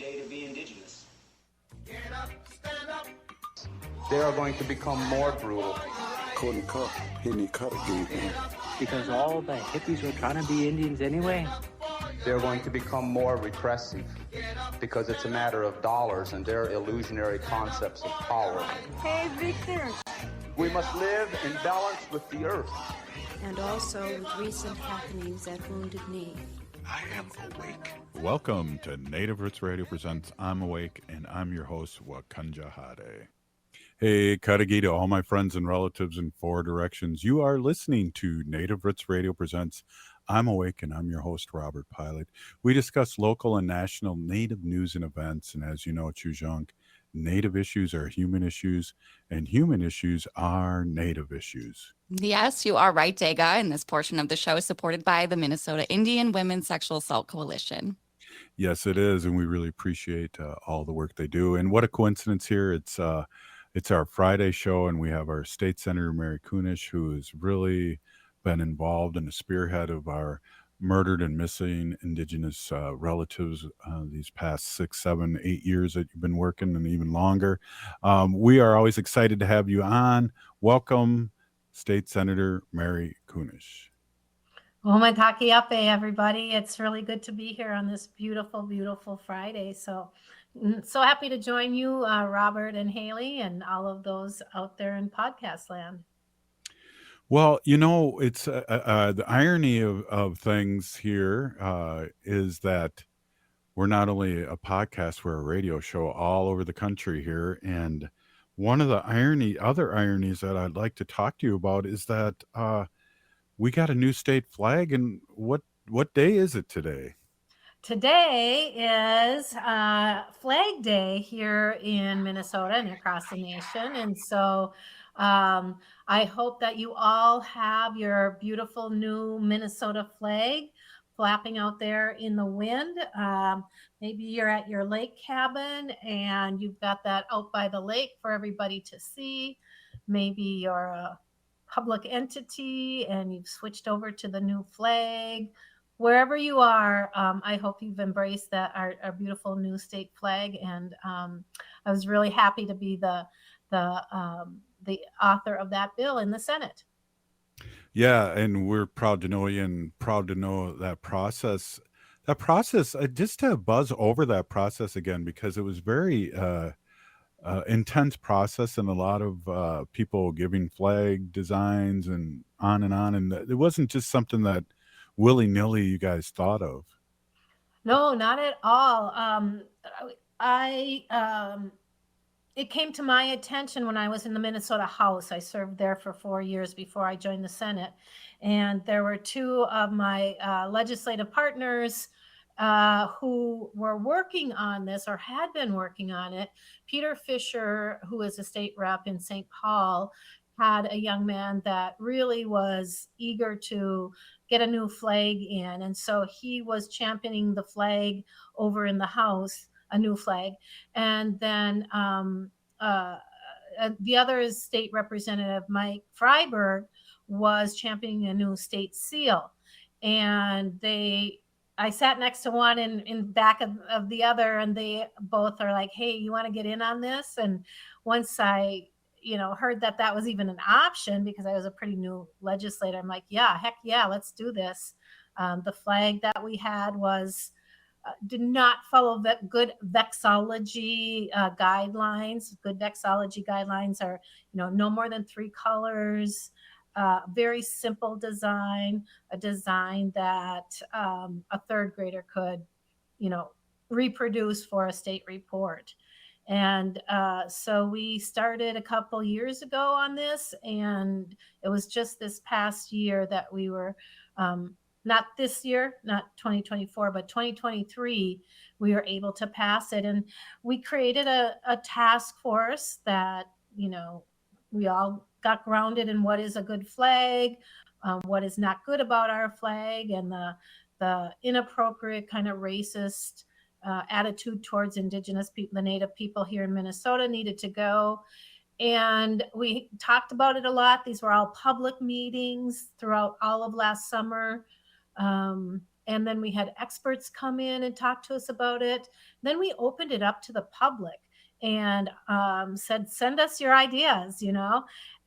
day to be indigenous. Get up, stand up. They are going to become more brutal. Cotton Cup, hitting cut again, man. Because all the hippies were trying to be Indians anyway. They're going to become more repressive because it's a matter of dollars and their illusionary concepts of power. Hey, Victor. We must live in balance with the earth. And also with recent happenings at Wounded Knee. I am awake. Welcome to Native Roots Radio Presents I'm Awake, and I'm your host, Wakanja Hade. Hey, Kadagi to all my friends and relatives in four directions. You are listening to Native Roots Radio Presents I'm Awake, and I'm your host, Robert Pilot. We discuss local and national Native news and events, and as you know, Chujunk, Native issues are human issues, and human issues are Native issues. Yes, you are right, Dega, and this portion of the show is supported by the Minnesota Indian Women's Sexual Assault Coalition. Yes, it is, and we really appreciate all the work they do. And what a coincidence here. It's our Friday show, and we have our State Senator Mary Kunesh, who has really been involved in the spearhead of our murdered and missing Indigenous relatives these past 6, 7, 8 years that you've been working, and even longer. We are always excited to have you on. Welcome, State Senator Mary Kunesh. Omatakiape, everybody. It's really good to be here on this beautiful, beautiful Friday. So happy to join you, Robert and Haley, and all of those out there in podcast land. Well, you know, it's the irony of things here is that we're not only a podcast, we're a radio show all over the country here. And one of the other ironies that I'd like to talk to you about is that we got a new state flag. And what day is it today? Today is Flag Day here in Minnesota and across the nation. And so I hope that you all have your beautiful new Minnesota flag flapping out there in the wind. Maybe you're at your lake cabin and you've got that out by the lake for everybody to see. Maybe you're a public entity and you've switched over to the new flag. Wherever you are, I hope you've embraced that our beautiful new state flag. And I was really happy to be the author of that bill in the Senate. Yeah, and we're proud to know you and proud to know that process. Just to buzz over that process again, because it was very intense process and a lot of people giving flag designs and on. And it wasn't just something that willy-nilly you guys thought of. No, not at all. It came to my attention when I was in the Minnesota House. I served there for 4 years before I joined the Senate. And there were two of my legislative partners who were working on this or had been working on it. Peter Fisher, who is a state rep in St. Paul, had a young man that really was eager to get a new flag in. And so he was championing the flag over in the House, a new flag. And then the other is State Representative Mike Freiberg was championing a new state seal. And I sat next to one in back of the other, and they both are like, hey, you want to get in on this? And once I heard that was even an option, because I was a pretty new legislator, I'm like, yeah, heck yeah, let's do this. The flag that we had did not follow good vexillology guidelines. Good vexillology guidelines are, no more than 3 colors, very simple design, a design that a third grader could, reproduce for a state report. And so we started a couple years ago on this, and it was just this past year that we were, not this year, not 2024, but 2023, we were able to pass it. And we created a task force that, we all got grounded in what is a good flag, what is not good about our flag, and the inappropriate kind of racist attitude towards Indigenous people, the Native people here in Minnesota needed to go. And we talked about it a lot. These were all public meetings throughout all of last summer. And then we had experts come in and talk to us about it. Then we opened it up to the public and said, send us your ideas,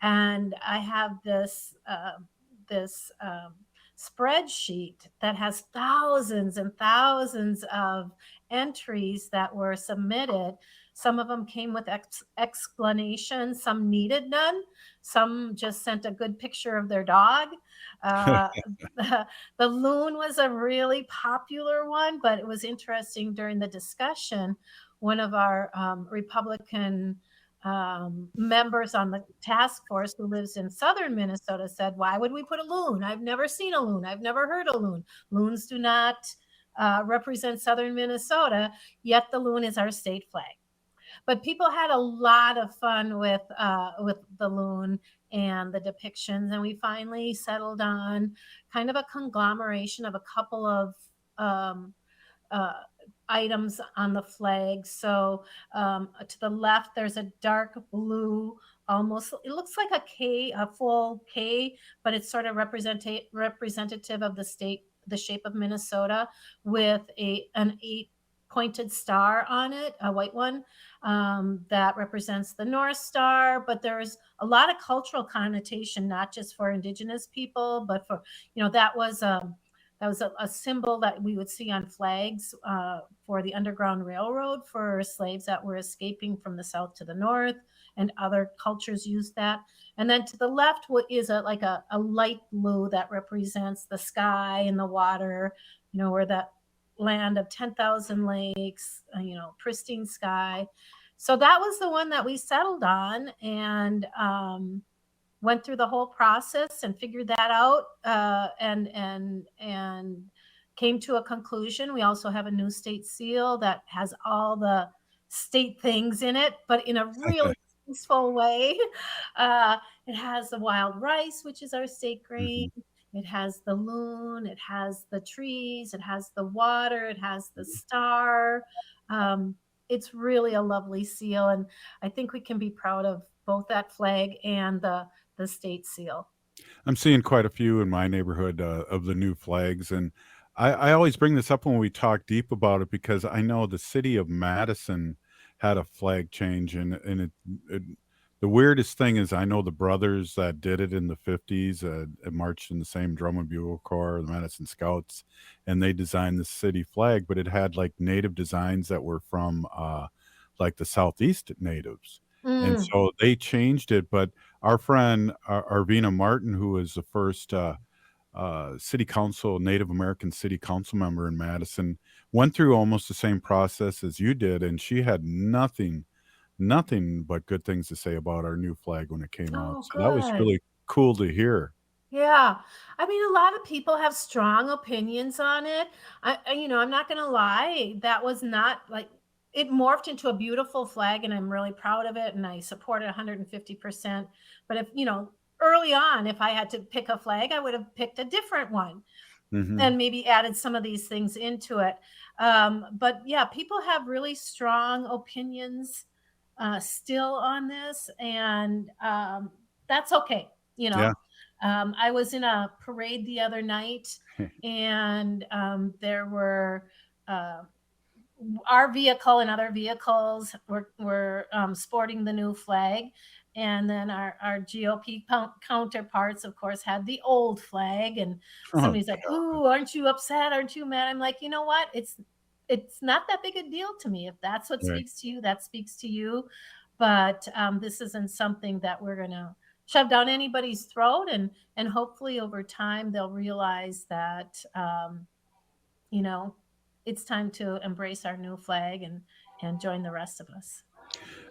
And I have this spreadsheet that has thousands and thousands of entries that were submitted. Some of them came with explanations, some needed none, some just sent a good picture of their dog. The loon was a really popular one, but it was interesting during the discussion. One of our Republican members on the task force who lives in southern Minnesota said, why would we put a loon? I've never seen a loon. I've never heard a loon. Loons do not represent southern Minnesota, yet the loon is our state flag. But people had a lot of fun with the loon and the depictions, and we finally settled on kind of a conglomeration of a couple of items on the flag. So to the left, there's a dark blue, almost, it looks like a K, a full K, but it's sort of representative of the shape of Minnesota, with an 8-pointed star on it, a white one, that represents the North Star. But there's a lot of cultural connotation, not just for Indigenous people, but for, that was a symbol that we would see on flags for the Underground Railroad for slaves that were escaping from the South to the North, and other cultures used that. And then to the left is a light blue that represents the sky and the water, where that land of 10,000 lakes, pristine sky. So that was the one that we settled on, and went through the whole process and figured that out, and came to a conclusion. We also have a new state seal that has all the state things in it, but in a really peaceful way. It has the wild rice, which is our state grain. It has the loon, it has the trees, it has the water, it has the star. It's really a lovely seal, and I think we can be proud of both that flag and the state seal. I'm seeing quite a few in my neighborhood of the new flags, and I always bring this up when we talk deep about it, because I know the city of Madison had a flag change, and the weirdest thing is, I know the brothers that did it in the 50s marched in the same drum and bugle corps, the Madison Scouts, and they designed the city flag, but it had like native designs that were from like the Southeast natives. And so they changed it. But our friend Arvina Martin, who was the first city council, Native American city council member in Madison, went through almost the same process as you did, and she had nothing but good things to say about our new flag when it came out. So that was really cool to hear. Yeah. I mean, a lot of people have strong opinions on it. I'm not going to lie. That was not like, it morphed into a beautiful flag, and I'm really proud of it, and I support it 150%. But if, early on, if I had to pick a flag, I would have picked a different one and maybe added some of these things into it. But yeah, people have really strong opinions still on this, and that's okay. Yeah. I was in a parade the other night, and there were our vehicle and other vehicles were sporting the new flag. And then our GOP counterparts, of course, had the old flag. And somebody's like, "Ooh, aren't you upset? Aren't you mad?" I'm like, you know what? It's not that big a deal to me. If that's what speaks to you, that speaks to you. But this isn't something that we're going to shove down anybody's throat. And hopefully over time, they'll realize that, it's time to embrace our new flag and join the rest of us.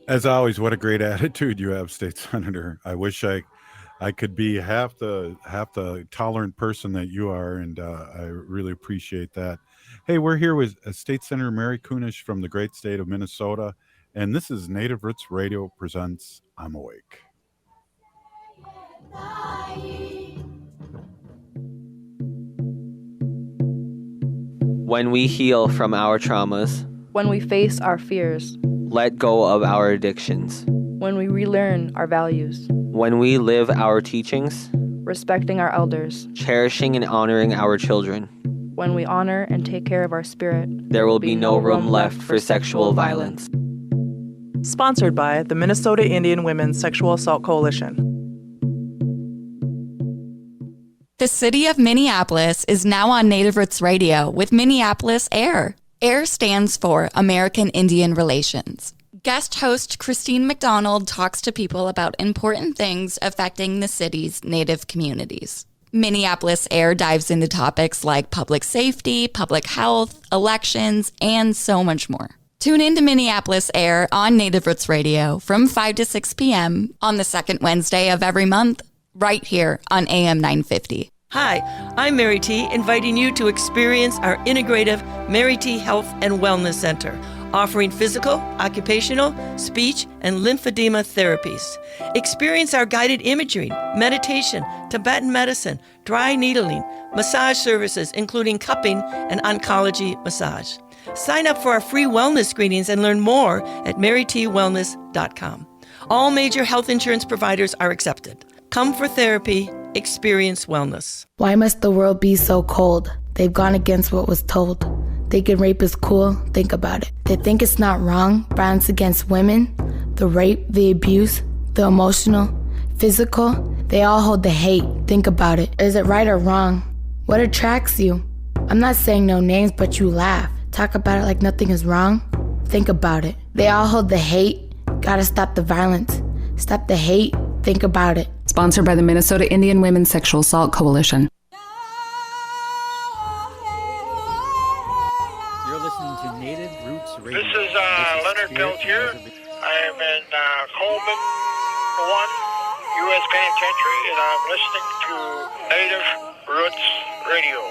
As always, what a great attitude you have, State Senator. I wish I could be half the tolerant person that you are, and I really appreciate that. Hey, we're here with State Senator Mary Kunesh from the great state of Minnesota, and this is Native Roots Radio presents I'm Awake. When we heal from our traumas, when we face our fears, let go of our addictions, when we relearn our values, when we live our teachings, respecting our elders, cherishing and honoring our children, when we honor and take care of our spirit, there will be no room left for sexual violence. Sponsored by the Minnesota Indian Women's Sexual Assault Coalition. The city of Minneapolis is now on Native Roots Radio with Minneapolis AIR. AIR stands for American Indian Relations. Guest host Christine McDonald talks to people about important things affecting the city's Native communities. Minneapolis AIR dives into topics like public safety, public health, elections, and so much more. Tune in to Minneapolis AIR on Native Roots Radio from 5 to 6 p.m. on the second Wednesday of every month, right here on AM 950. Hi, I'm Mary T, inviting you to experience our integrative Mary T Health and Wellness Center, offering physical, occupational, speech, and lymphedema therapies. Experience our guided imagery, meditation, Tibetan medicine, dry needling, massage services, including cupping and oncology massage. Sign up for our free wellness screenings and learn more at marytwellness.com. All major health insurance providers are accepted. Come for therapy, experience wellness. Why must the world be so cold? They've gone against what was told. Thinking rape is cool, think about it. They think it's not wrong, violence against women, the rape, the abuse, the emotional, physical, they all hold the hate, think about it. Is it right or wrong? What attracts you? I'm not saying no names, but you laugh. Talk about it like nothing is wrong. Think about it. They all hold the hate, gotta stop the violence. Stop the hate, think about it. Sponsored by the Minnesota Indian Women's Sexual Assault Coalition. You're listening to Native Roots Radio. This is Leonard Peltier. I am in Coleman 1, U.S. Penitentiary, and I'm listening to Native Roots Radio.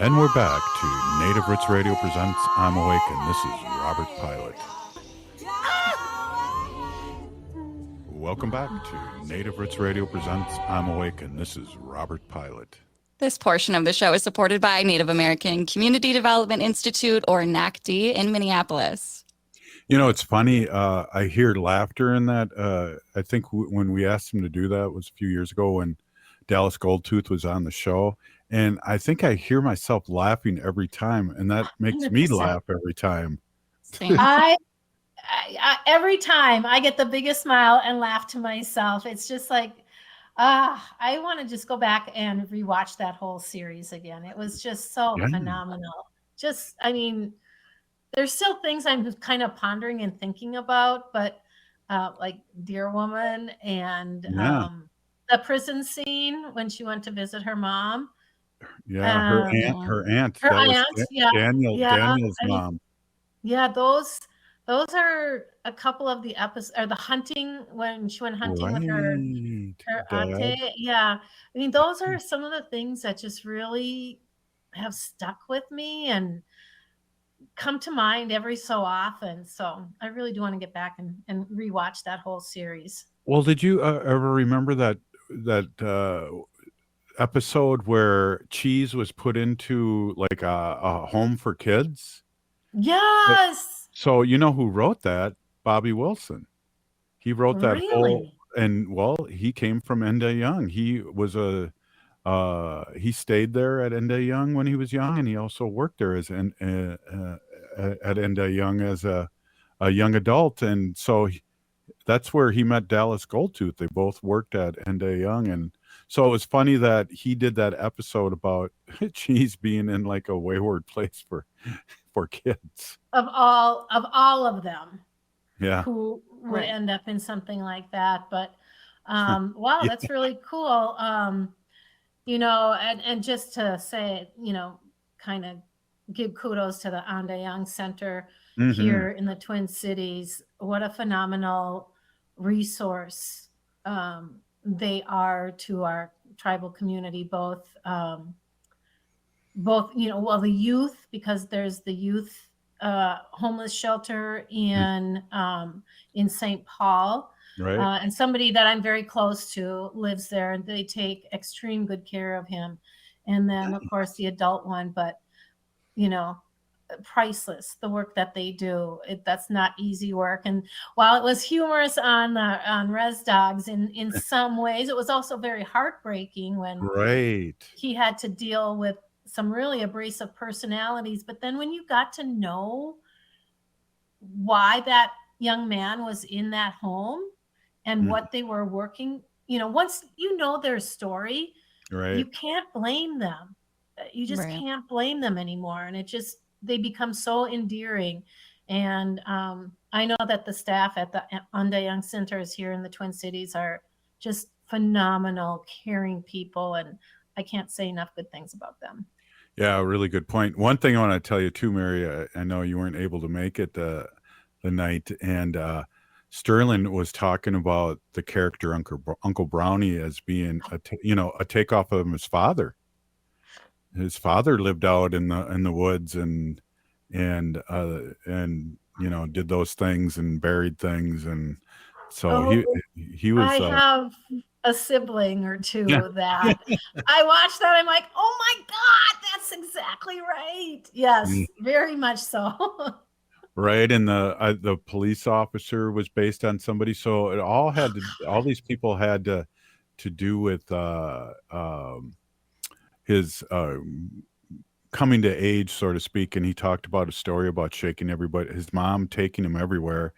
And we're back to Native Roots Radio presents I'm Awake, and this is Robert Pilot. Welcome back to Native Roots Radio presents I'm Awake, and this is Robert Pilot. This portion of the show is supported by Native American Community Development Institute, or NACD, in Minneapolis. You know, it's funny. I hear laughter in that. I think when we asked him to do that was a few years ago when Dallas Goldtooth was on the show. And I think I hear myself laughing every time, and that makes 100%. Me laugh every time. Same. I every time I get the biggest smile and laugh to myself. It's just like, I want to just go back and rewatch that whole series again. It was just so phenomenal. Just, I mean, there's still things I'm kind of pondering and thinking about, but like Dear Woman and the prison scene when she went to visit her mom. Yeah, her aunt. Daniel's mom. Yeah, those are a couple of the episodes, or the hunting when she went hunting with her auntie. Yeah, I mean, those are some of the things that just really have stuck with me and come to mind every so often. So I really do want to get back and rewatch that whole series. Well, did you ever remember that episode where Cheese was put into like a home for kids? Yes. So you know who wrote that? Bobby Wilson. He wrote that whole, and well, he came from Enda Young. He was he stayed there at Enda Young when he was young, and he also worked there as at Enda Young as a young adult, and so that's where he met Dallas Goldtooth. They both worked at Enda Young, and so it was funny that he did that episode about Cheese being in like a wayward place for kids. Of all of them. Yeah. Who would end up in something like that. But wow, that's really cool. You know, and just to say, you know, kind of give kudos to the Anda Young Center here in the Twin Cities. What a phenomenal resource they are to our tribal community, both, you know, well, the youth, because there's the youth homeless shelter in St. Paul. Right. And somebody that I'm very close to lives there, and they take extreme good care of him. And then, of course, the adult one. But, you know, priceless, the work that they do. That's not easy work. And while it was humorous on Res Dogs in some ways, it was also very heartbreaking when Right. he had to deal with some really abrasive personalities. But then when you got to know why that young man was in that home and what they were working, once you know their story, Right. you can't blame them. You just can't blame them anymore. And they become so endearing. And I know that the staff at the Unda Young Centers here in the Twin Cities are just phenomenal, caring people. And I can't say enough good things about them. Yeah, really good point. One thing I want to tell you too, Mary, I know you weren't able to make it the night, and Sterling was talking about the character Uncle Brownie as being a takeoff of his father. His father lived out in the woods and did those things and buried things, and so he was. I have a sibling or two that I watched that. I'm like, oh my God, that's exactly right. Yes, very much so. Right, and the police officer was based on somebody, so it all all these people had to do with his coming to age, so to speak. And he talked about a story about shaking his mom taking him everywhere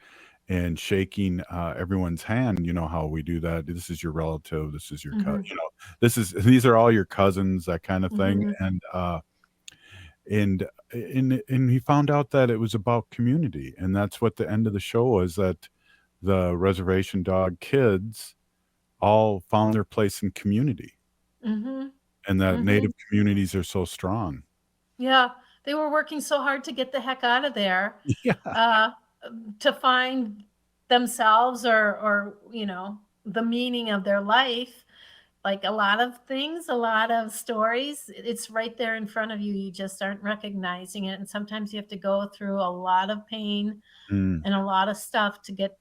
and shaking everyone's hand. You know how we do that. This is your relative. This is your cousin. These are all your cousins, that kind of thing. And he found out that it was about community, and that's what the end of the show was, that the reservation dog kids all found their place in community, and that Native communities are so strong. Yeah, they were working so hard to get the heck out of there, to find themselves or the meaning of their life. Like a lot of things, a lot of stories, it's right there in front of you. You just aren't recognizing it. And sometimes you have to go through a lot of pain and a lot of stuff to get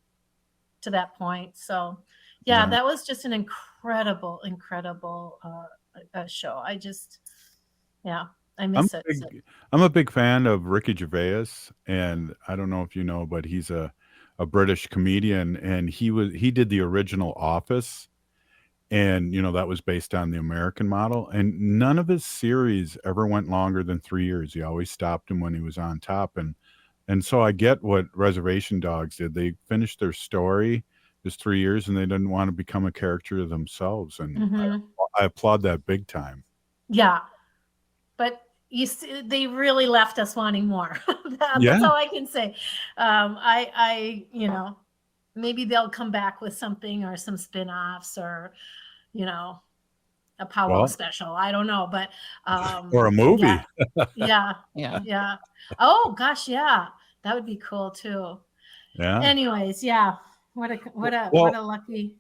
to that point. So, yeah, that was just an incredible show. I miss it. I'm a big fan of Ricky Gervais, and I don't know if you know, but he's a British comedian, and he did the original Office. And, that was based on the American model. And none of his series ever went longer than 3 years. He always stopped him when he was on top. And so I get what Reservation Dogs did. They finished their story, just 3 years, and they didn't want to become a character themselves. And I applaud that big time. Yeah. But you see, they really left us wanting more. That's all I can say. Maybe they'll come back with something or some spin-offs or, a powwow special. I don't know, but or a movie. Yeah. Oh gosh, yeah, that would be cool too. Yeah. Anyways, yeah, what a lucky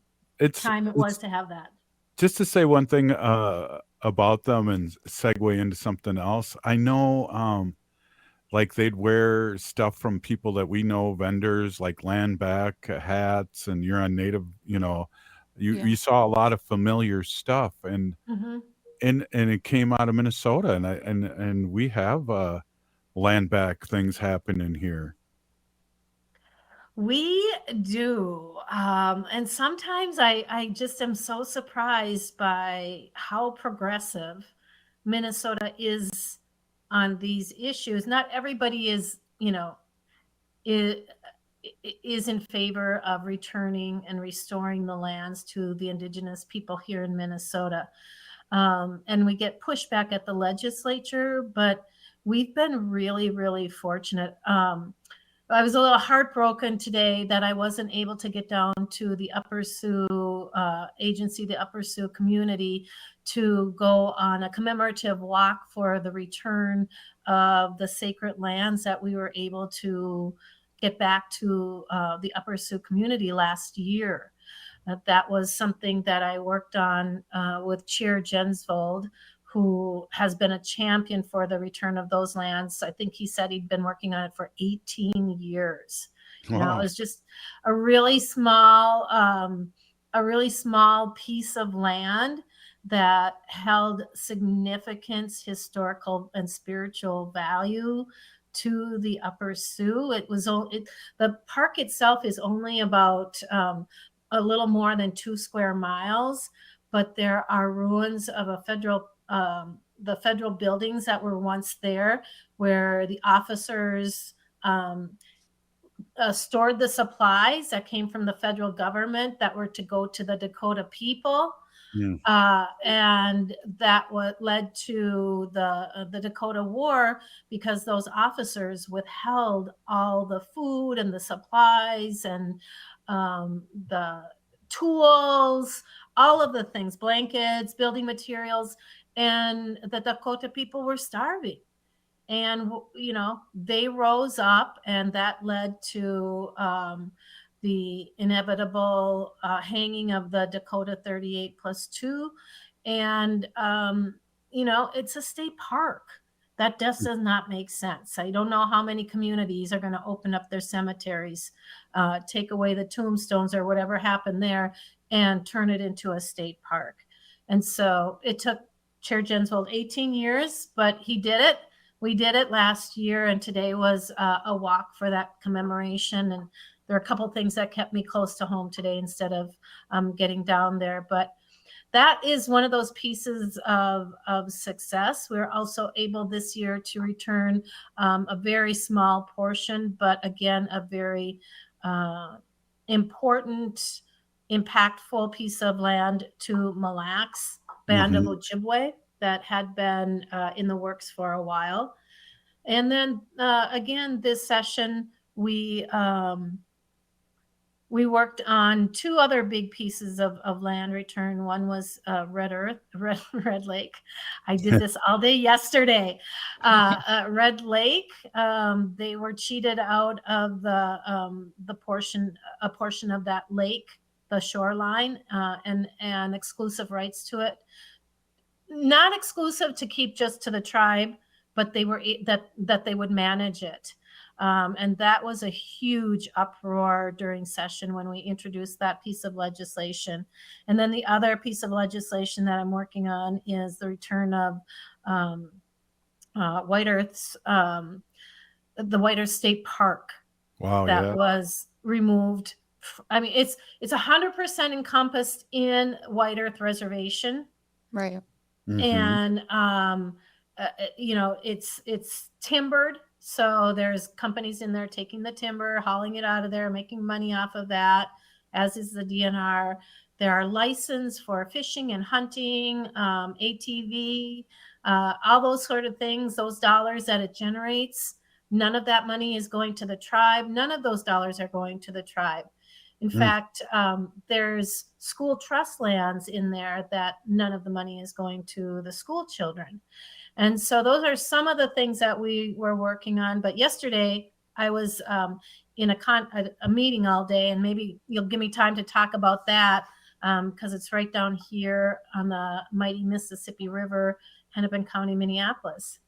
time it was to have that. Just to say one thing about them and segue into something else. I know, like they'd wear stuff from people that we know, vendors like Land Back hats, and you're on Native, you saw a lot of familiar stuff, and it came out of Minnesota, and we have Land Back things happening here. We do. And sometimes I just am so surprised by how progressive Minnesota is on these issues. Not everybody is in favor of returning and restoring the lands to the indigenous people here in Minnesota. And we get pushback at the legislature, but we've been really, really fortunate. I was a little heartbroken today that I wasn't able to get down to the Upper Sioux agency, the Upper Sioux community, to go on a commemorative walk for the return of the sacred lands that we were able to get back to the Upper Sioux community last year. That was something that I worked on with Chair Jensvold, who has been a champion for the return of those lands. I think he said he'd been working on it for 18 years. Wow. It was just a really small piece of land that held significant historical and spiritual value to the Upper Sioux. The park itself is only about a little more than 2 square miles, but there are ruins of the federal buildings that were once there, where the officers stored the supplies that came from the federal government that were to go to the Dakota people. And that what led to the Dakota War, because those officers withheld all the food and the supplies and the tools, all of the things, blankets, building materials, and the Dakota people were starving. And, they rose up, and that led to the inevitable hanging of the Dakota 38+2. And, it's a state park. That just does not make sense. I don't know how many communities are going to open up their cemeteries, take away the tombstones or whatever happened there, and turn it into a state park. And so it took Chair Jensvold 18 years, but he did it. We did it last year, and today was a walk for that commemoration. And there are a couple things that kept me close to home today instead of getting down there. But that is one of those pieces of success. We're also able this year to return a very small portion, but again, a very important, impactful piece of land to Mille Lacs, Band of Ojibwe, that had been in the works for a while. And then again, this session, we worked on 2 other big pieces of land return. One was Red Lake. I did this all day yesterday. Red Lake, they were cheated out of a portion of that lake, the shoreline, and exclusive rights to it. Not exclusive to keep just to the tribe, but they were that they would manage it. And that was a huge uproar during session when we introduced that piece of legislation. And then the other piece of legislation that I'm working on is the return of White Earth's, the White Earth State Park. Wow, that was removed. I mean, it's 100% encompassed in White Earth Reservation. Right. And it's timbered, so there's companies in there taking the timber, hauling it out of there, making money off of that, as is the DNR. There are licenses for fishing and hunting, ATV, all those sort of things. Those dollars that it generates, none of that money is going to the tribe. None of those dollars are going to the tribe. In fact, there's school trust lands in there that none of the money is going to the school children. And so those are some of the things that we were working on. But yesterday I was in a meeting all day, and maybe you'll give me time to talk about that because it's right down here on the mighty Mississippi River, Hennepin County, Minneapolis.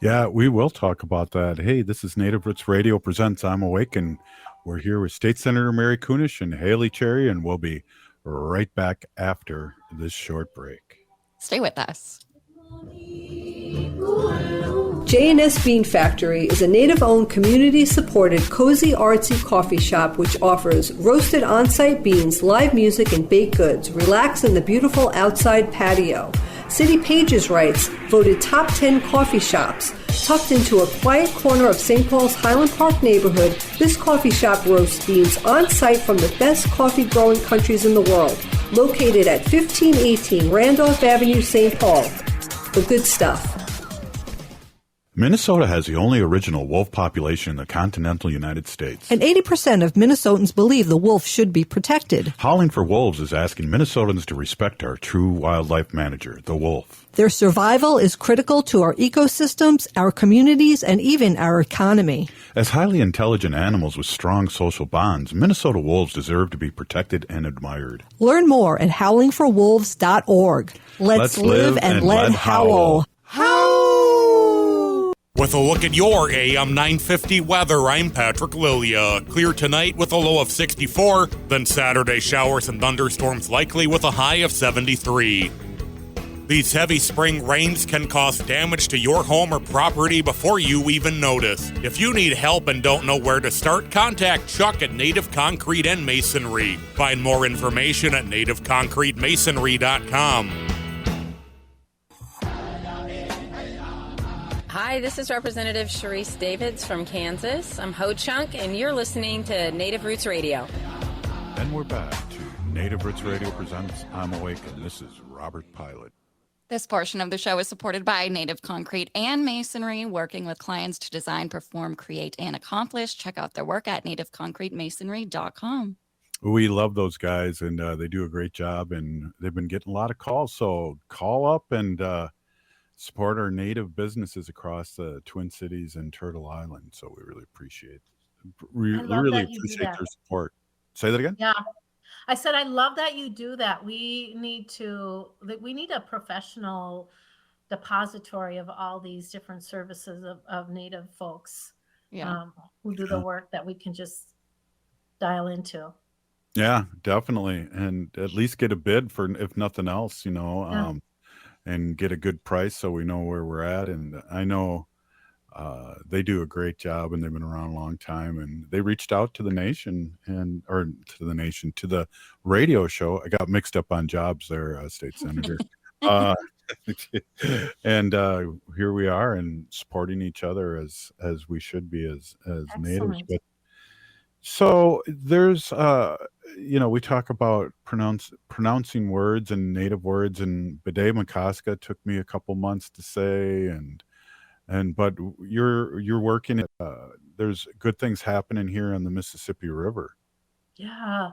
Yeah, we will talk about that. Hey, this is Native Roots Radio presents I'm Awake, and we're here with State Senator Mary Kunesh and Haley Cherry, and we'll be right back after this short break. Stay with us. J&S Bean Factory is a Native-owned, community-supported, cozy, artsy coffee shop which offers roasted on-site beans, live music, and baked goods. Relax in the beautiful outside patio. City Pages writes, voted top 10 coffee shops. Tucked into a quiet corner of St. Paul's Highland Park neighborhood, this coffee shop roasts beans on-site from the best coffee-growing countries in the world. Located at 1518 Randolph Avenue, St. Paul. The good stuff. Minnesota has the only original wolf population in the continental United States. And 80% of Minnesotans believe the wolf should be protected. Howling for Wolves is asking Minnesotans to respect our true wildlife manager, the wolf. Their survival is critical to our ecosystems, our communities, and even our economy. As highly intelligent animals with strong social bonds, Minnesota wolves deserve to be protected and admired. Learn more at howlingforwolves.org. Let's live and let howl. With a look at your AM 950 weather, I'm Patrick Lilia. Clear tonight with a low of 64, then Saturday showers and thunderstorms likely with a high of 73. These heavy spring rains can cause damage to your home or property before you even notice. If you need help and don't know where to start, contact Chuck at Native Concrete and Masonry. Find more information at nativeconcretemasonry.com. Hi, this is Representative Sharice Davids from Kansas. I'm Ho Chunk, and you're listening to Native Roots Radio. And we're back to Native Roots Radio presents I'm Awake, and this is Robert Pilot. This portion of the show is supported by Native Concrete and Masonry, working with clients to design, perform, create, and accomplish. Check out their work at nativeconcretemasonry.com. We love those guys, and they do a great job, and they've been getting a lot of calls. So call up and support our Native businesses across the Twin Cities and Turtle Island. So we really appreciate their support. Say that again? Yeah. I said, I love that you do that. We need a professional depository of all these different services of Native folks who do the work that we can just dial into. Yeah, definitely. And at least get a bid for, if nothing else, and get a good price so we know where we're at. And I know they do a great job, and they've been around a long time, and they reached out to the nation to the radio show. I got mixed up on jobs there, State Senator. And here we are, and supporting each other as we should be as natives. But so there's we talk about pronouncing words and native words, and Bide Makaska took me a couple months to say, but you're working there's good things happening here on the Mississippi River. Yeah.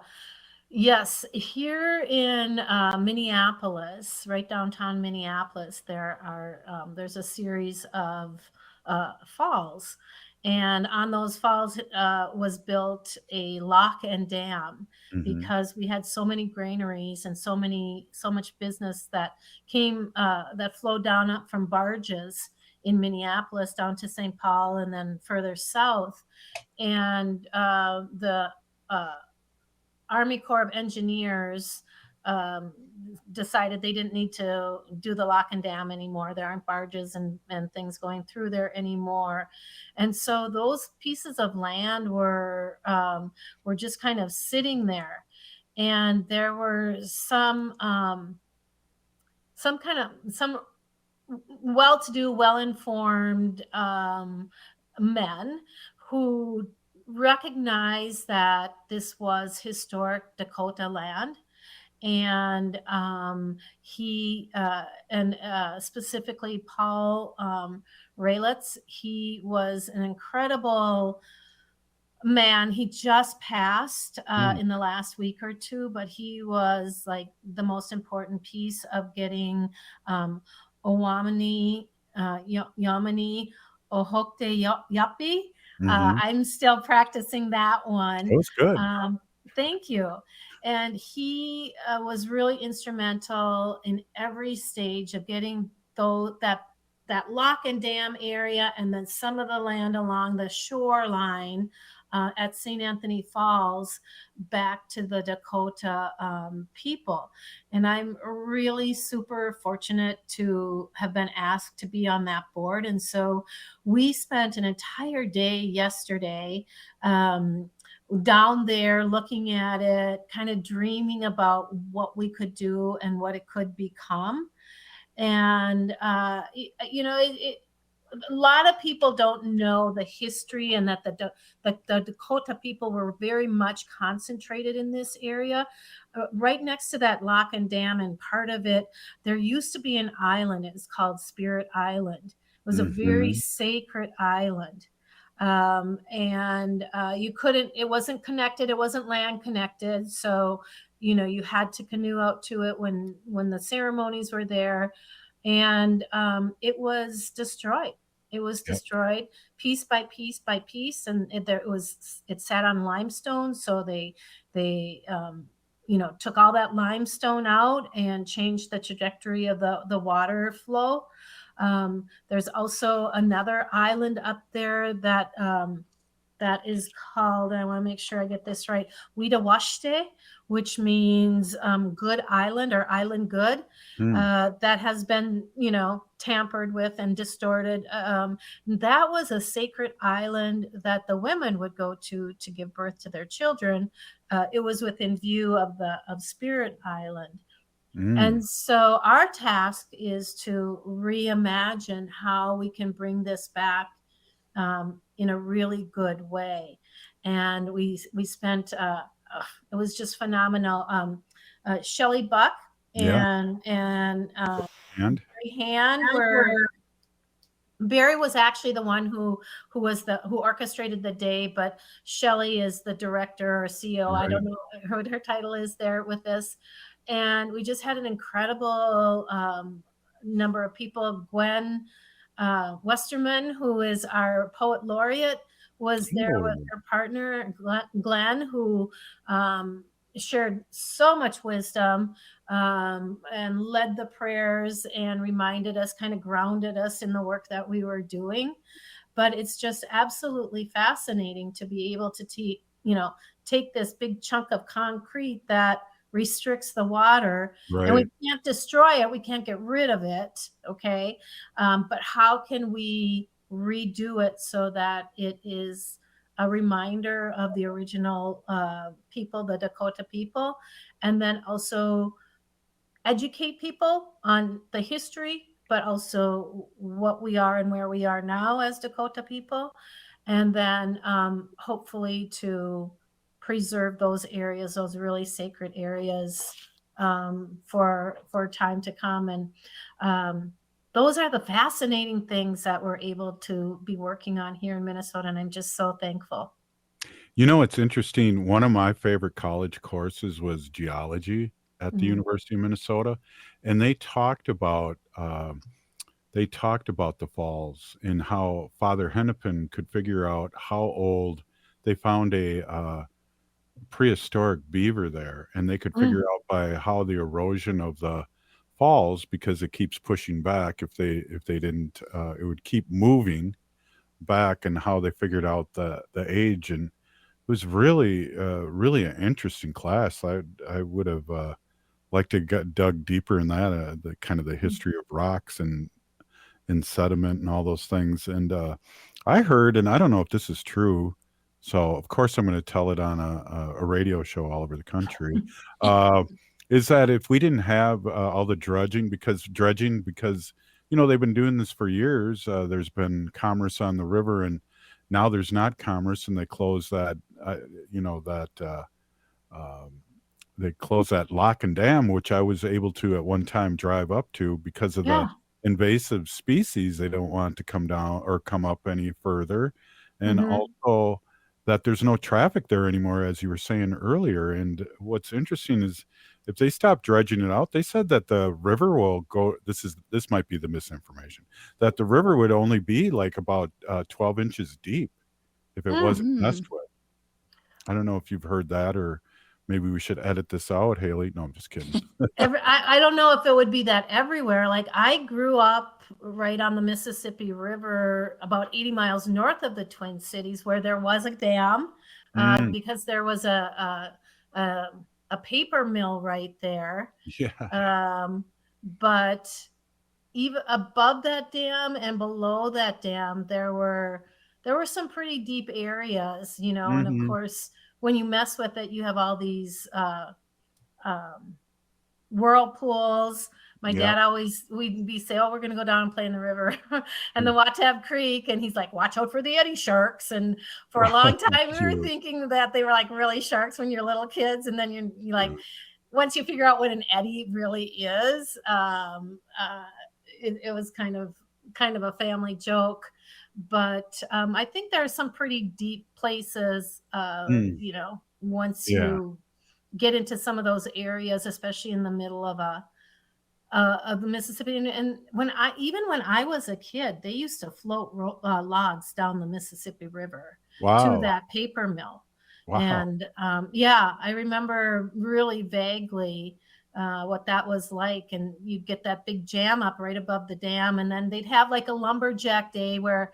Yes, here in Minneapolis, right downtown Minneapolis, there's a series of falls, and on those falls was built a lock and dam because we had so many granaries and so much business that came that flowed down up from barges in Minneapolis down to St. Paul and then further south, and the Army Corps of Engineers decided they didn't need to do the lock and dam anymore. There aren't barges and things going through there anymore. And so those pieces of land were just kind of sitting there. And there were some well-to-do, well-informed men who recognized that this was historic Dakota land, and specifically Paul Ralitz. He was an incredible man. He just passed in the last week or two, but he was like the most important piece of getting Owamini, Yamini, Ohokte Yapi. I'm still practicing that one. That was good. Thank you. And he was really instrumental in every stage of getting that lock and dam area, and then some of the land along the shoreline at St. Anthony Falls back to the Dakota people. And I'm really super fortunate to have been asked to be on that board. And so we spent an entire day yesterday down there looking at it, kind of dreaming about what we could do and what it could become. And, a lot of people don't know the history, and that the Dakota people were very much concentrated in this area. Right next to that lock and dam, and part of it, there used to be an island. It was called Spirit Island. It was a very sacred island. It wasn't connected. It wasn't land connected. So, you had to canoe out to it when the ceremonies were there, and it was destroyed. It was destroyed piece by piece by piece, and it sat on limestone. So they took all that limestone out and changed the trajectory of the water flow. There's also another island up there that that is called, I want to make sure I get this right, Widawashte, which means good island or island good. That has been, tampered with and distorted. That was a sacred island that the women would go to give birth to their children. It was within view of Spirit Island. And so our task is to reimagine how we can bring this back in a really good way. And we spent, it was just phenomenal. Shelley Buck and Barry Hand Barry was actually the one who orchestrated the day, but Shelley is the director or CEO. Right. I don't know what her title is there with this. And we just had an incredible number of people. Gwen Westerman, who is our poet laureate, was there with her partner, Glenn, who shared so much wisdom and led the prayers and reminded us, kind of grounded us in the work that we were doing. But it's just absolutely fascinating to be able to take this big chunk of concrete that restricts the water, right, and we can't destroy it, we can't get rid of it, okay, but how can we redo it so that it is a reminder of the original people, the Dakota people, and then also educate people on the history, but also what we are and where we are now as Dakota people, and then hopefully to preserve those areas, those really sacred areas for time to come. And those are the fascinating things that we're able to be working on here in Minnesota, and I'm just so thankful. It's interesting. One of my favorite college courses was geology at the University of Minnesota, and they talked about the falls and how Father Hennepin could figure out how old. They found a prehistoric beaver there, and they could figure out by how the erosion of the falls, because it keeps pushing back, if they didn't it would keep moving back, and how they figured out the age. And it was really an interesting class. I would have liked to get dug deeper in that, the kind of the history of rocks and sediment and all those things. And I heard, and I don't know if this is true, so of course I'm going to tell it on a radio show all over the country, is that if we didn't have all the dredging, because they've been doing this for years, there's been commerce on the river, and now there's not commerce, and they close that they closed that lock and dam, which I was able to at one time drive up to, because of the invasive species. They don't want to come down or come up any further. And also that there's no traffic there anymore, as you were saying earlier. And what's interesting is, if they stop dredging it out, they said that the river will go, this might be the misinformation, that the river would only be like about 12 inches deep if it wasn't messed with. I don't know if you've heard that, or maybe we should edit this out, Haley. No, I'm just kidding. I don't know if it would be that everywhere. Like, I grew up right on the Mississippi River, about 80 miles north of the Twin Cities, where there was a dam because there was a paper mill right there. Yeah. But even above that dam and below that dam, there were some pretty deep areas, and of course, when you mess with it, you have all these whirlpools. My dad we'd be say, oh, we're going to go down and play in the river and the Watab Creek. And he's like, watch out for the eddy sharks. And for a long time, we were thinking that they were like really sharks when you're little kids. And then you're like, once you figure out what an eddy really is, it was kind of a family joke. But I think there are some pretty deep places, once you get into some of those areas, especially in the middle of the Mississippi. And when I was a kid, they used to float logs down the Mississippi River to that paper mill. Wow. And I remember really vaguely what that was like. And you'd get that big jam up right above the dam, and then they'd have like a lumberjack day where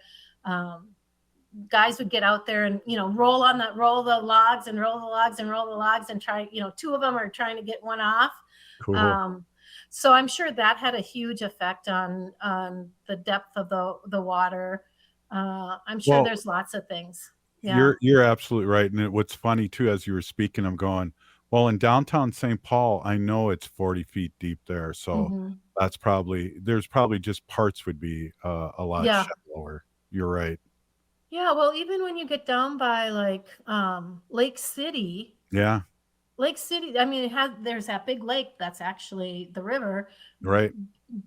guys would get out there and, roll the logs and try, 2 of them are trying to get one off. Cool. So I'm sure that had a huge effect on the depth of the water. I'm sure there's lots of things. Yeah. You're absolutely right. And what's funny too, as you were speaking, I'm going, well, in downtown St. Paul, I know it's 40 feet deep there. So there's probably just parts would be a lot shallower. You're right. Yeah. Well, even when you get down by like Lake City. Yeah. Lake City, I mean, there's that big lake that's actually the river. Right.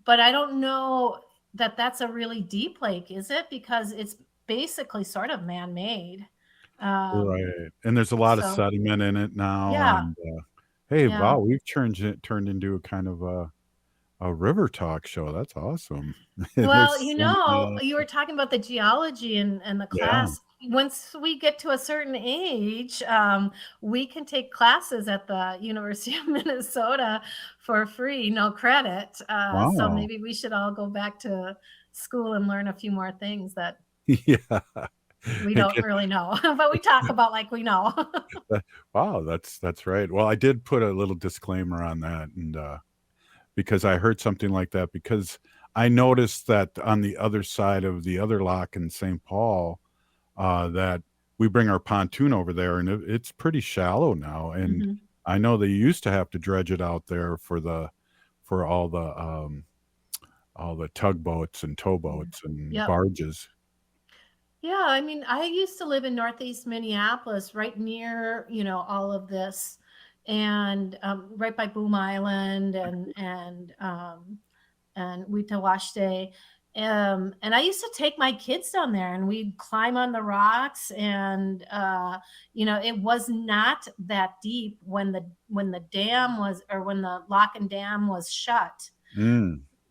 But I don't know that that's a really deep lake, is it? Because it's basically sort of man-made. Right. And there's a lot of sediment in it now. Yeah. And, wow, we've turned into a kind of a river talk show. That's awesome. Well, you were talking about the geology and the class. Once we get to a certain age, we can take classes at the University of Minnesota for free, no credit. So maybe we should all go back to school and learn a few more things that we don't really know, but we talk about like we know. Wow, that's right. Well, I did put a little disclaimer on that, and because I heard something like that, because I noticed that on the other side of the other lock in St. Paul, that we bring our pontoon over there, and it's pretty shallow now. And I know they used to have to dredge it out there for all the tugboats and towboats and barges. Yeah, I mean, I used to live in Northeast Minneapolis, right near, all of this, and right by Boom Island and Weetawashte. And I used to take my kids down there and we'd climb on the rocks, and it was not that deep when the dam was, or when the lock and dam was shut.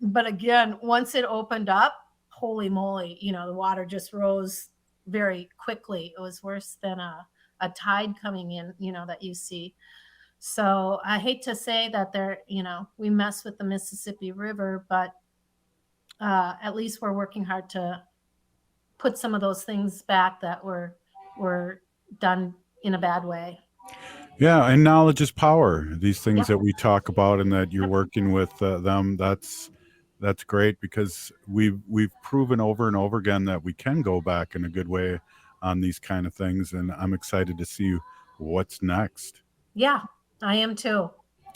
But again, once it opened up, holy moly, the water just rose very quickly. It was worse than a tide coming in, that you see. So I hate to say that we mess with the Mississippi River, but at least we're working hard to put some of those things back that were done in a bad way. Yeah, and knowledge is power. These things that we talk about and that you're working with them, that's great, because we've proven over and over again that we can go back in a good way on these kind of things, and I'm excited to see what's next. Yeah, I am too.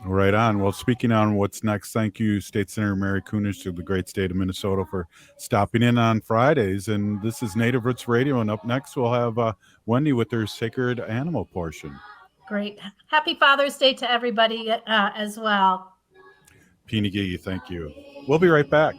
Right on. Well, speaking on what's next, thank you, State Senator Mary Kunesh of the great state of Minnesota, for stopping in on Fridays. And this is Native Roots Radio, and up next we'll have Wendy with her Sacred Animal portion. Great. Happy Father's Day to everybody as well. Pinigigi, thank you. We'll be right back.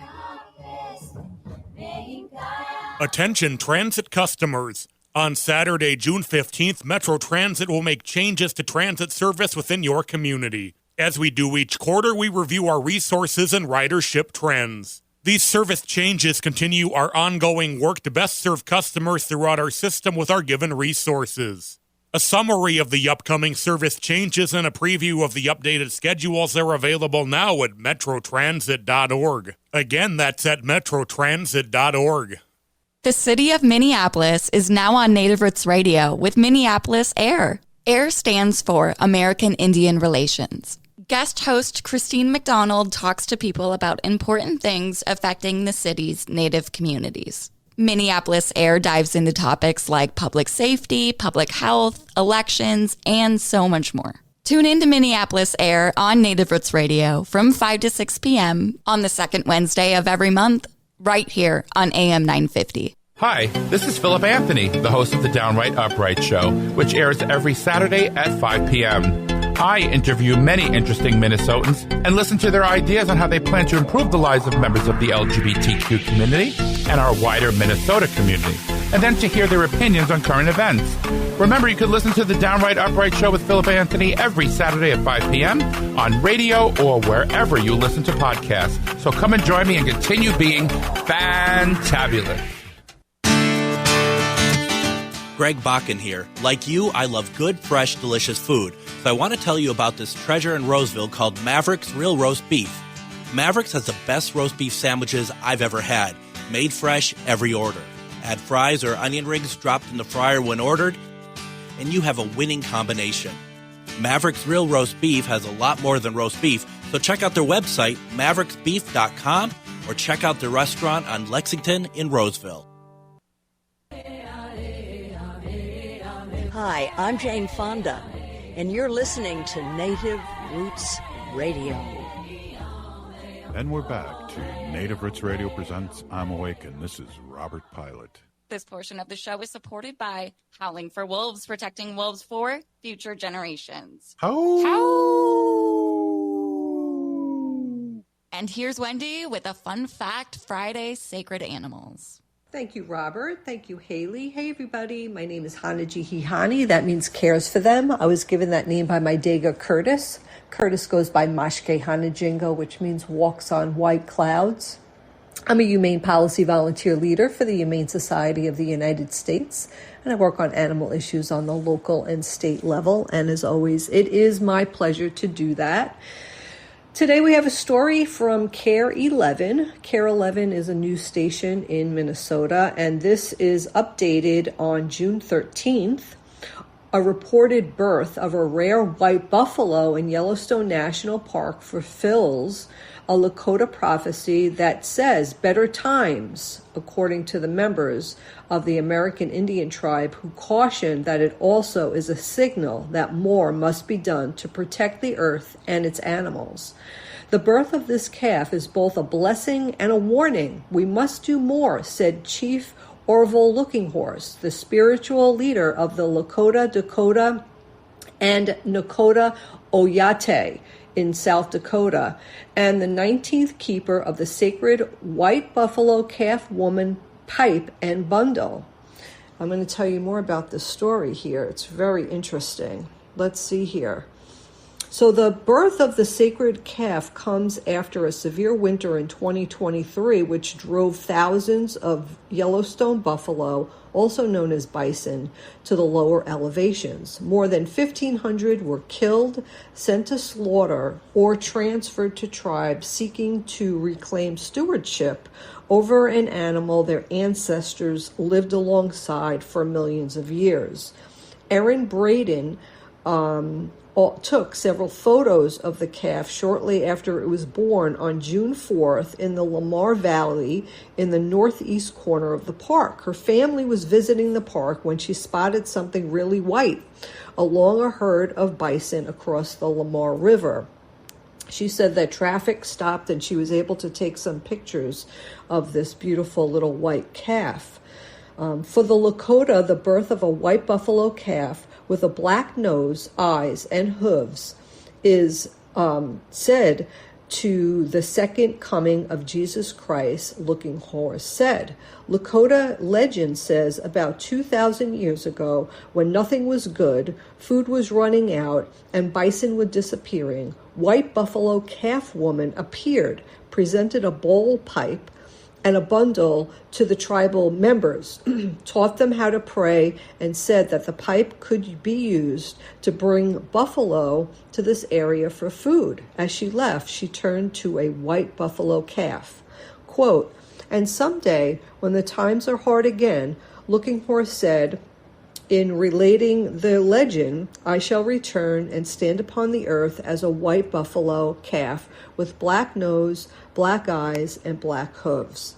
Attention transit customers. On Saturday, June 15th, Metro Transit will make changes to transit service within your community. As we do each quarter, we review our resources and ridership trends. These service changes continue our ongoing work to best serve customers throughout our system with our given resources. A summary of the upcoming service changes and a preview of the updated schedules are available now at metrotransit.org. Again, that's at metrotransit.org. The city of Minneapolis is now on Native Roots Radio with Minneapolis AIR. AIR stands for American Indian Relations. Guest host Christine McDonald talks to people about important things affecting the city's Native communities. Minneapolis AIR dives into topics like public safety, public health, elections, and so much more. Tune in to Minneapolis AIR on Native Roots Radio from 5 to 6 p.m. on the second Wednesday of every month, right here on AM 950. Hi, this is Philip Anthony, the host of the Downright Upright Show, which airs every Saturday at 5 p.m. I interview many interesting Minnesotans and listen to their ideas on how they plan to improve the lives of members of the LGBTQ community and our wider Minnesota community, and then to hear their opinions on current events. Remember, you can listen to the Downright Upright Show with Philip Anthony every Saturday at 5 p.m. on radio or wherever you listen to podcasts. So come and join me and continue being fantabulous. Greg Bakken here. Like you, I love good, fresh, delicious food. So I want to tell you about this treasure in Roseville called Maverick's Real Roast Beef. Maverick's has the best roast beef sandwiches I've ever had. Made fresh, every order. Add fries or onion rings dropped in the fryer when ordered, and you have a winning combination. Maverick's Real Roast Beef has a lot more than roast beef, so check out their website, mavericksbeef.com, or check out their restaurant on Lexington in Roseville. Hi, I'm Jane Fonda, and you're listening to Native Roots Radio. And we're back to Native Roots Radio presents I'm Awake, and this is Robert Pilot. This portion of the show is supported by Howling for Wolves, protecting wolves for future generations. And here's Wendy with a Fun Fact Friday Sacred Animals. Thank you, Robert. Thank you, Haley. Hey, everybody. My name is Hanaji Hihani. That means cares for them. I was given that name by my Dega Curtis. Curtis goes by Mashke Hanajingo, which means walks on white clouds. I'm a humane policy volunteer leader for the Humane Society of the United States, and I work on animal issues on the local and state level. And as always, it is my pleasure to do that. Today we have a story from Care 11. Care 11 is a news station in Minnesota, and this is updated on June 13th. A reported birth of a rare white buffalo in Yellowstone National Park fulfills a Lakota prophecy that says better times, according to the members of the American Indian tribe, who cautioned that it also is a signal that more must be done to protect the earth and its animals. The birth of this calf is both a blessing and a warning. We must do more, said Chief Orville Looking Horse, the spiritual leader of the Lakota, Dakota, and Nakota Oyate in South Dakota, and the 19th keeper of the sacred white buffalo calf woman pipe and bundle. I'm going to tell you more about this story here. It's very interesting. Let's see here. So the birth of the sacred calf comes after a severe winter in 2023, which drove thousands of Yellowstone buffalo, also known as bison, to the lower elevations. More than 1,500 were killed, sent to slaughter, or transferred to tribes seeking to reclaim stewardship over an animal their ancestors lived alongside for millions of years. Erin Braden took several photos of the calf shortly after it was born on June 4th in the Lamar Valley in the northeast corner of the park. Her family was visiting the park when she spotted something really white along a herd of bison across the Lamar River. She said that traffic stopped and she was able to take some pictures of this beautiful little white calf. For the Lakota, the birth of a white buffalo calf with a black nose, eyes, and hooves is said to the second coming of Jesus Christ, Looking Horse said. Lakota legend says about 2,000 years ago, when nothing was good, food was running out, and bison were disappearing, white buffalo calf woman appeared, presented a bowl pipe and a bundle to the tribal members, taught them how to pray, and said that the pipe could be used to bring buffalo to this area for food. As she left, she turned to a white buffalo calf. Quote, "And someday, when the times are hard again," Looking Horse said, in relating the legend, "I shall return and stand upon the earth as a white buffalo calf with black nose, black eyes, and black hooves."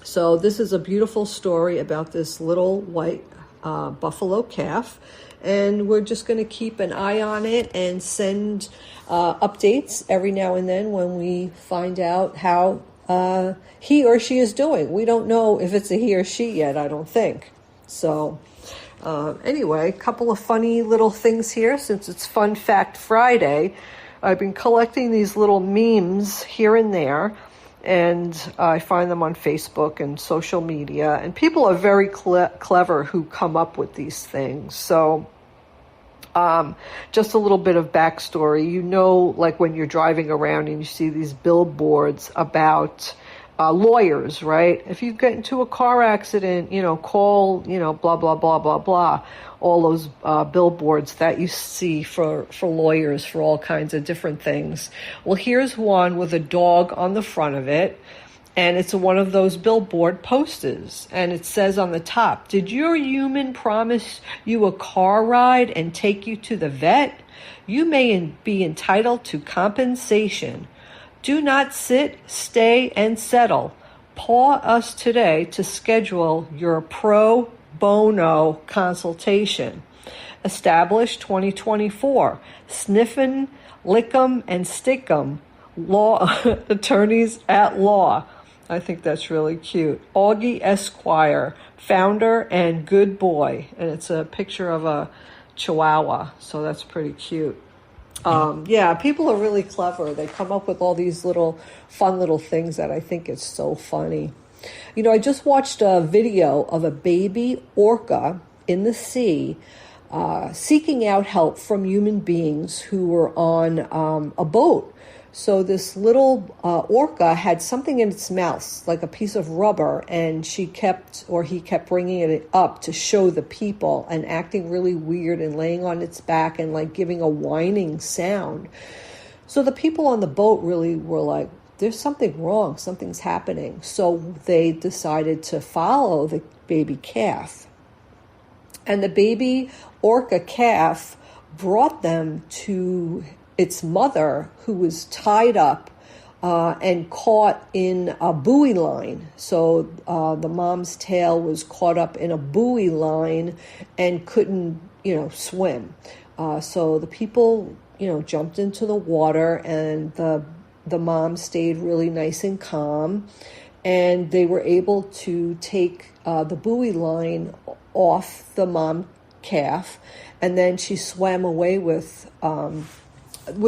So this is a beautiful story about this little white buffalo calf, and we're just going to keep an eye on it and send updates every now and then when we find out how he or she is doing. We don't know if it's a he or she yet, I don't think. So anyway, a couple of funny little things here since it's Fun Fact Friday. I've been collecting these little memes here and there, and I find them on Facebook and social media, and people are very clever who come up with these things. So just a little bit of backstory. You know, like when you're driving around and you see these billboards about lawyers, right? If you get into a car accident, call, blah, blah, blah, blah, blah. All those billboards that you see for lawyers for all kinds of different things. Well, here's one with a dog on the front of it. And it's one of those billboard posters. And it says on the top, "Did your human promise you a car ride and take you to the vet? You may be entitled to compensation. Do not sit, stay, and settle. Call us today to schedule your pro bono consultation." Established 2024. Sniffin', Lickum, and Stickum, law attorneys at law. I think that's really cute. Augie Esquire, founder and good boy. And it's a picture of a chihuahua, so that's pretty cute. Yeah, people are really clever. They come up with all these fun little things that I think is so funny. You know, I just watched a video of a baby orca in the sea seeking out help from human beings who were on a boat. So this little orca had something in its mouth, like a piece of rubber, and he kept bringing it up to show the people and acting really weird and laying on its back and like giving a whining sound. So the people on the boat really were like, there's something wrong, something's happening. So they decided to follow the baby calf. And the baby orca calf brought them to its mother, who was tied up and caught in a buoy line. So the mom's tail was caught up in a buoy line and couldn't, swim. So the people, jumped into the water, and the mom stayed really nice and calm, and they were able to take the buoy line off the mom calf, and then she swam away with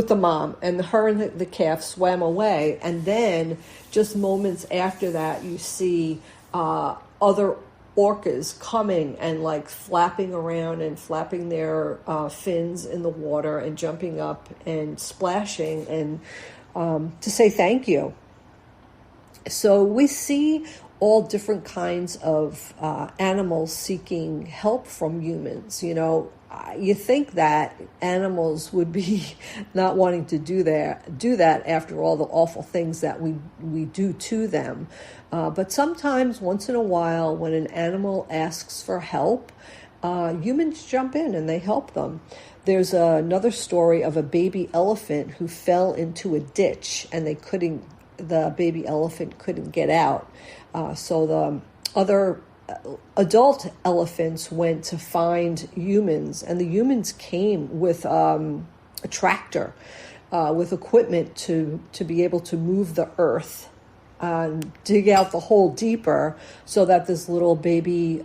the mom, and her and the calf swam away. And then just moments after that, you see other orcas coming and like flapping around and flapping their fins in the water and jumping up and splashing and to say thank you. So we see all different kinds of animals seeking help from humans. You think that animals would be not wanting to do that after all the awful things that we do to them. But sometimes, once in a while, when an animal asks for help, humans jump in and they help them. There's another story of a baby elephant who fell into a ditch, and the baby elephant couldn't get out. So the other adult elephants went to find humans, and the humans came with a tractor with equipment to be able to move the earth and dig out the hole deeper so that this little baby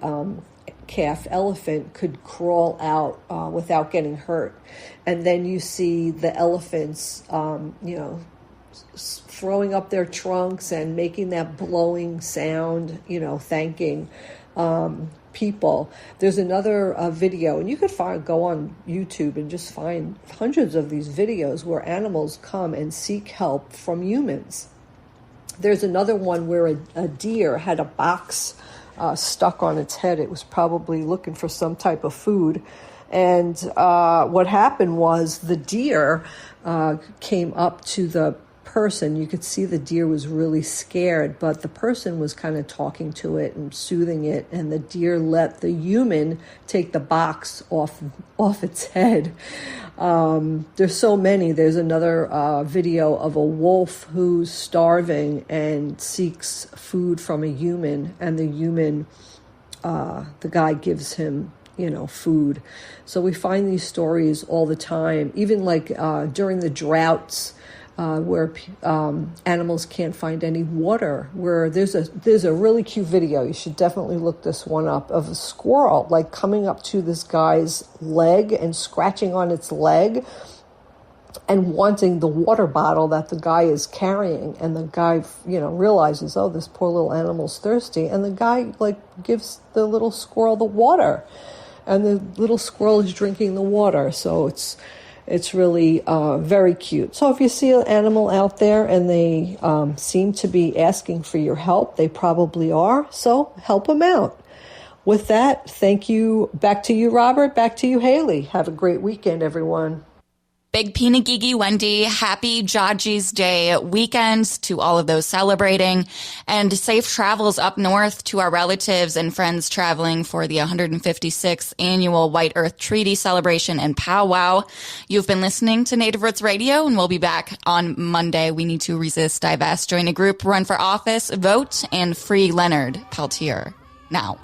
calf elephant could crawl out without getting hurt. And then you see the elephants throwing up their trunks and making that blowing sound, thanking people. There's another video, and you could go on YouTube and just find hundreds of these videos where animals come and seek help from humans. There's another one where a deer had a box stuck on its head. It was probably looking for some type of food. And what happened was the deer came up to the person. You could see the deer was really scared, but the person was kind of talking to it and soothing it, and the deer let the human take the box off its head. There's so many. There's another video of a wolf who's starving and seeks food from a human, and the human, the guy gives him food. So we find these stories all the time, even like during the droughts, where animals can't find any water, where there's a really cute video, you should definitely look this one up, of a squirrel like coming up to this guy's leg and scratching on its leg and wanting the water bottle that the guy is carrying. And the guy, realizes, oh, this poor little animal's thirsty, and the guy gives the little squirrel the water, and the little squirrel is drinking the water. So it's really very cute. So if you see an animal out there and they seem to be asking for your help, they probably are. So help them out. With that, thank you. Back to you, Robert. Back to you, Haley. Have a great weekend, everyone. Big Pinagigi Wendy, happy Jaji's Day weekend to all of those celebrating, and safe travels up north to our relatives and friends traveling for the 156th annual White Earth Treaty celebration and powwow. You've been listening to Native Roots Radio, and we'll be back on Monday. We need to resist, divest, join a group, run for office, vote, and free Leonard Peltier now.